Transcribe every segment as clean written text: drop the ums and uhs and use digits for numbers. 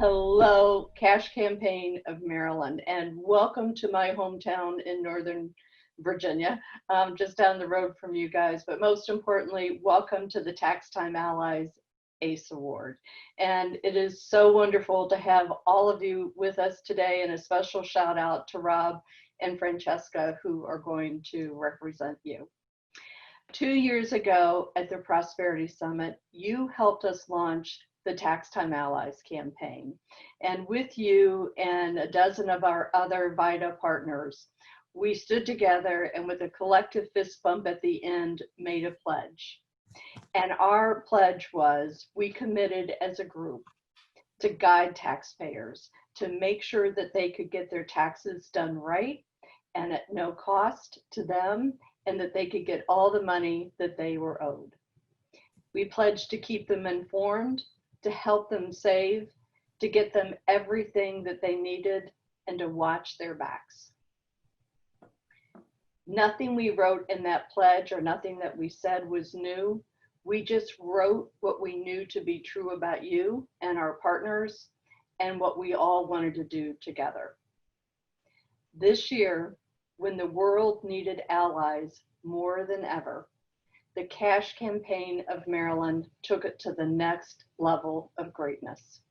Hello, Cash Campaign of Maryland, and welcome to my hometown in Northern Virginia, just down the road from you guys. But most importantly, welcome to the Tax Time Allies ACE Award. And it is so wonderful to have all of you with us today, and a special shout out to Rob and Francesca, who are going to represent you. 2 years ago at the Prosperity Summit, you helped us launch the Tax Time Allies campaign. And with you and a dozen of our other VITA partners, we stood together and with a collective fist bump at the end, made a pledge. And our pledge was, we committed as a group to guide taxpayers to make sure that they could get their taxes done right and at no cost to them, and that they could get all the money that they were owed. We pledged to keep them informed, to help them save, to get them everything that they needed, and to watch their backs. Nothing we wrote in that pledge or nothing that we said was new. We just wrote what we knew to be true about you and our partners and what we all wanted to do together. This year, when the world needed allies more than ever, the Cash Campaign of Maryland took it to the next level of greatness.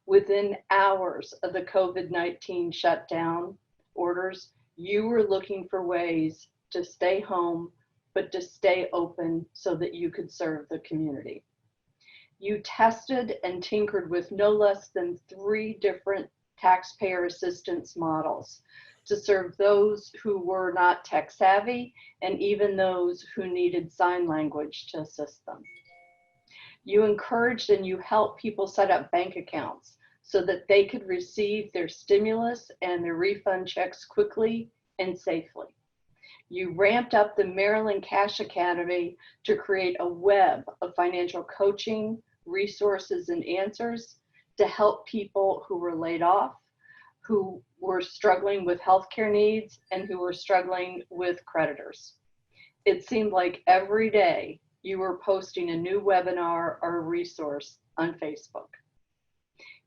Within hours of the COVID-19 shutdown orders, you were looking for ways to stay home, but to stay open so that you could serve the community. You tested and tinkered with no less than 3 different taxpayer assistance models to serve those who were not tech savvy and even those who needed sign language to assist them. You encouraged and you helped people set up bank accounts so that they could receive their stimulus and their refund checks quickly and safely. You ramped up the Maryland Cash Academy to create a web of financial coaching, resources, and answers to help people who were laid off, who were struggling with healthcare needs, and who were struggling with creditors. It seemed like every day you were posting a new webinar or a resource on Facebook.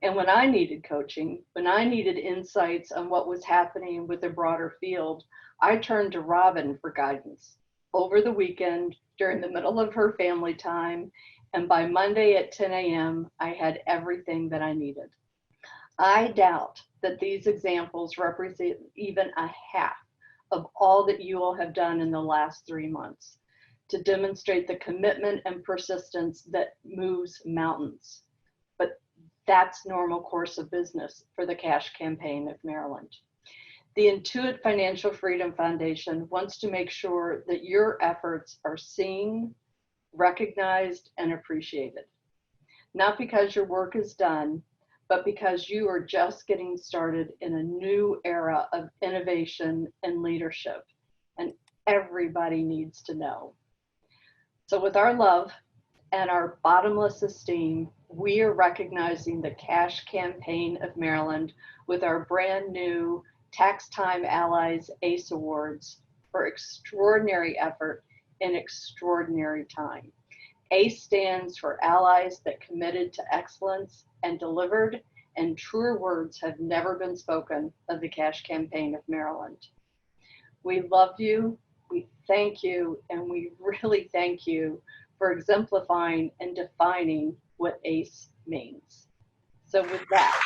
And when I needed coaching, when I needed insights on what was happening with the broader field, I turned to Robin for guidance over the weekend during the middle of her family time. And by Monday at 10 a.m., I had everything that I needed. I doubt that these examples represent even a half of all that you all have done in the last 3 months to demonstrate the commitment and persistence that moves mountains. But that's normal course of business for the Cash Campaign of Maryland. The Intuit Financial Freedom Foundation wants to make sure that your efforts are seen, recognized, and appreciated. Not because your work is done, but because you are just getting started in a new era of innovation and leadership, and everybody needs to know. So with our love and our bottomless esteem, we are recognizing the Cash Campaign of Maryland with our brand new Tax Time Allies ACE Awards for extraordinary effort in extraordinary time. ACE stands for Allies that committed to excellence and delivered, and truer words have never been spoken of the Cash Campaign of Maryland. We love you, we thank you, and we really thank you for exemplifying and defining what ACE means. So with that.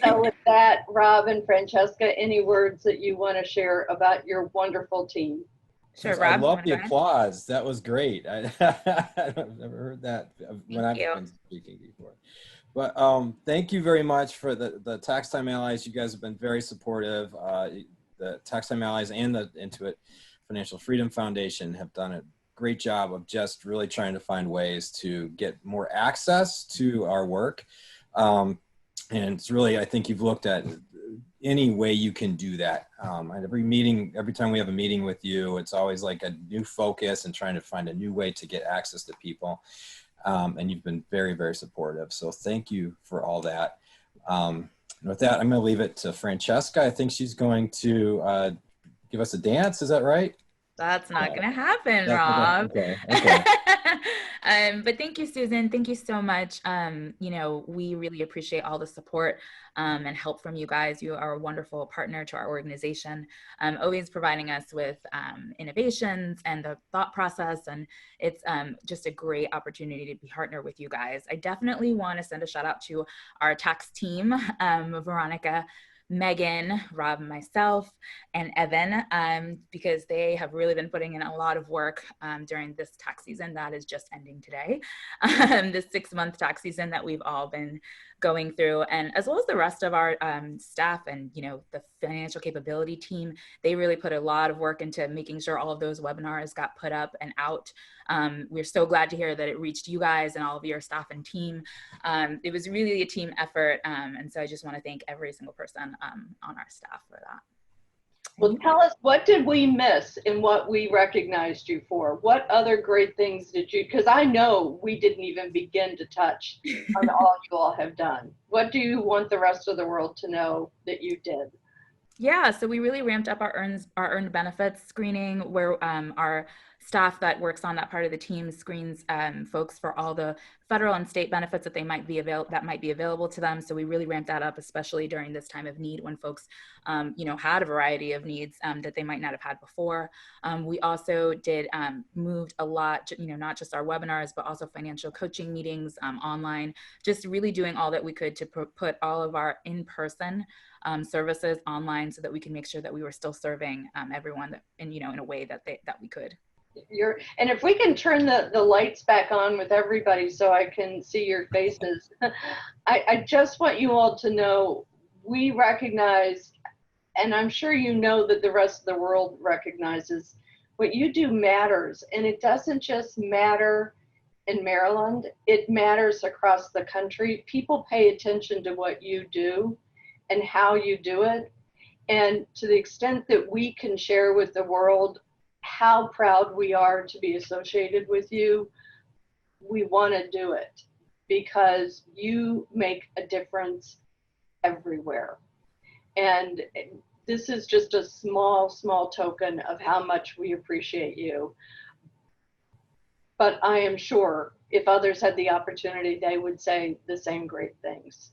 So with that, Rob and Francesca, any words that you want to share about your wonderful team? Sure, Rob. I love the applause. That was great. I've never heard that when I've been speaking before. But thank you very much for the Tax Time Allies. You guys have been very supportive. The Tax Time Allies and the Intuit Financial Freedom Foundation have done a great job of just really trying to find ways to get more access to our work. And it's really, I think you've looked at any way you can do that. Every time we have a meeting with you, it's always like a new focus and trying to find a new way to get access to people. And you've been very, very supportive. So thank you for all that. And with that, I'm going to leave it to Francesca. I think she's going to give us a dance. Is that right? That's not going to happen, That's Rob. okay. Okay. But thank you, Susan. Thank you so much. We really appreciate all the support and help from you guys. You are a wonderful partner to our organization, always providing us with innovations and the thought process. And it's just a great opportunity to be partner with you guys. I definitely want to send a shout out to our tax team, Veronica, Megan, Rob, myself, and Evan, because they have really been putting in a lot of work during this tax season that is just ending today, this 6-month tax season that we've all been going through, and as well as the rest of our staff and the financial capability team. They really put a lot of work into making sure all of those webinars got put up and out. We're so glad to hear that it reached you guys and all of your staff and team. It was really a team effort, and so I just want to thank every single person on our staff for that. Well, tell us, what did we miss in what we recognized you for? What other great things did you, because I know we didn't even begin to touch on all you all have done. What do you want the rest of the world to know that you did? Yeah, so we really ramped up our earned benefits screening, where our staff that works on that part of the team screens folks for all the federal and state benefits that might be available to them. So we really ramped that up, especially during this time of need when folks, had a variety of needs that they might not have had before. We also did moved a lot, not just our webinars, but also financial coaching meetings online, just really doing all that we could to put all of our in-person services online so that we can make sure that we were still serving everyone in a way that we could. And if we can turn the lights back on with everybody so I can see your faces, I just want you all to know we recognize, and I'm sure you know that the rest of the world recognizes, what you do matters. And it doesn't just matter in Maryland, it matters across the country. People pay attention to what you do and how you do it. And to the extent that we can share with the world how proud we are to be associated with you, we want to do it because you make a difference everywhere. And this is just a small, small token of how much we appreciate you. But I am sure if others had the opportunity, they would say the same great things.